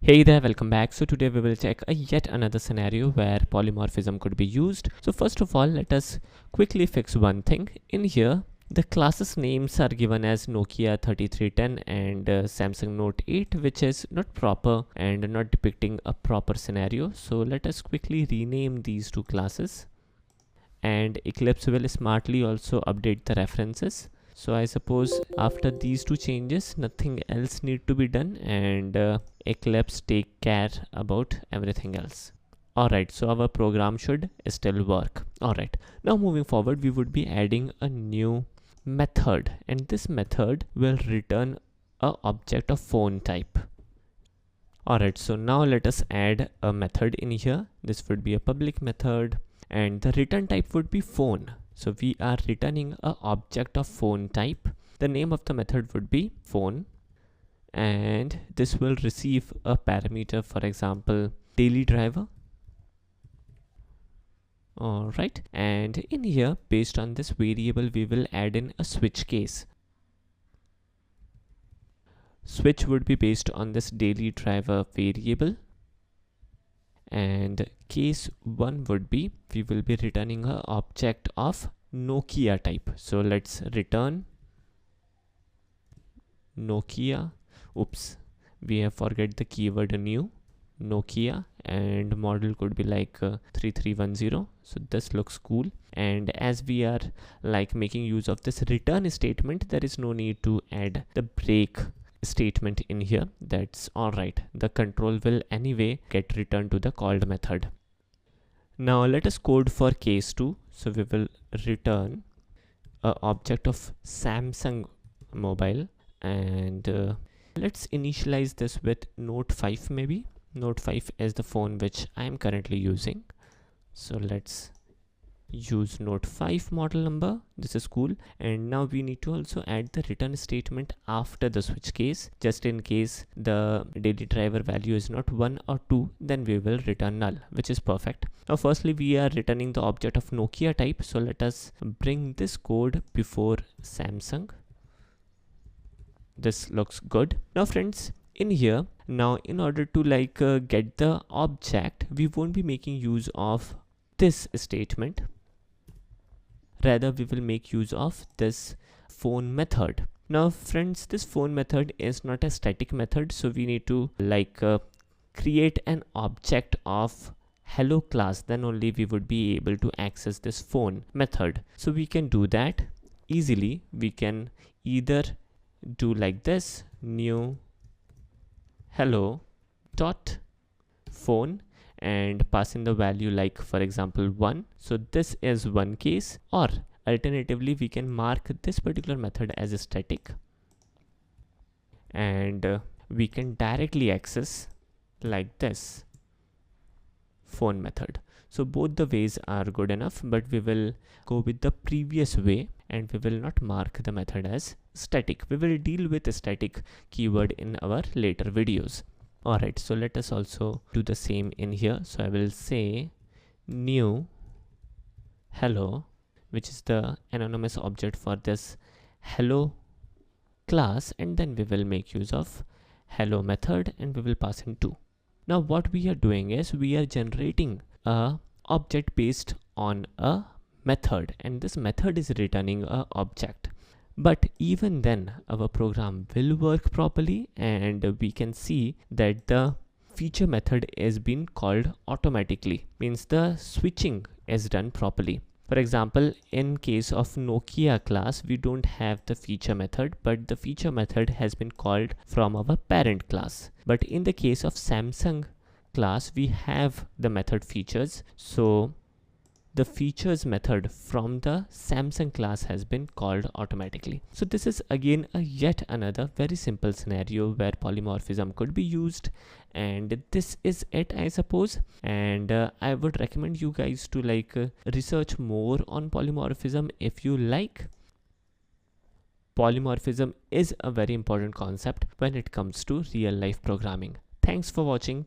Hey there, welcome back. So today we will check yet another scenario where polymorphism could be used. So first of all, let us quickly fix one thing. In here, the classes names are given as Nokia 3310 and Samsung Note 8, which is not proper and not depicting a proper scenario. So let us quickly rename these two classes, and Eclipse will smartly also update the references. So I suppose after these two changes, nothing else need to be done, and Eclipse take care about everything else. Alright, so our program should still work. Alright, now moving forward, we would be adding a new method, and this method will return a object of phone type. Alright, so now let us add a method in here. This would be a public method, and the return type would be phone. So we are returning a object of phone type. The name of the method would be phone, and this will receive a parameter, for example, daily driver. Alright, and in here, based on this variable, we will add in a switch case. Switch would be based on this daily driver variable, and case 1 would be we will be returning an object of Nokia type. So let's return Nokia. Oops, we have forget the keyword new. Nokia, and model could be like 3310. So this looks cool, and as we are like making use of this return statement, there is no need to add the break statement in here. That's all right. The control will anyway get returned to the called method. Now let us code for case 2. So we will return a object of Samsung mobile, and let's initialize this with Note 5 maybe. Note 5 is the phone which I am currently using. So let's use Note 5 model number. This is cool, and now we need to also add the return statement after the switch case. Just in case the daily driver value is not 1 or 2, then we will return null, which is perfect. Now firstly, we are returning the object of Nokia type, so let us bring this code before Samsung. This looks good. Now friends, in here, now in order to get the object, we won't be making use of this statement. Rather, we will make use of this phone method. Now friends, this phone method is not a static method, so we need to create an object of hello class, then only we would be able to access this phone method. So we can do that easily. We can either do like this, new hello dot phone, and pass in the value like, for example, 1. So this is one case, or alternatively we can mark this particular method as a static, and we can directly access like this phone method. So both the ways are good enough, but we will go with the previous way, and we will not mark the method as static. We will deal with the static keyword in our later videos. Alright, so let us also do the same in here. So I will say new hello, which is the anonymous object for this hello class, and then we will make use of hello method, and we will pass in 2. Now what we are doing is we are generating a object based on a method, and this method is returning a object. But even then, our program will work properly, and we can see that the feature method is being called automatically, means the switching is done properly. For example, in case of Nokia class, we don't have the feature method, but the feature method has been called from our parent class. But in the case of Samsung class, we have the method features. So the features method from the Samsung class has been called automatically. So this is again a yet another very simple scenario where polymorphism could be used, and this is it, I suppose. And I would recommend you guys to research more on polymorphism if you like. Polymorphism is a very important concept when it comes to real life programming. Thanks for watching.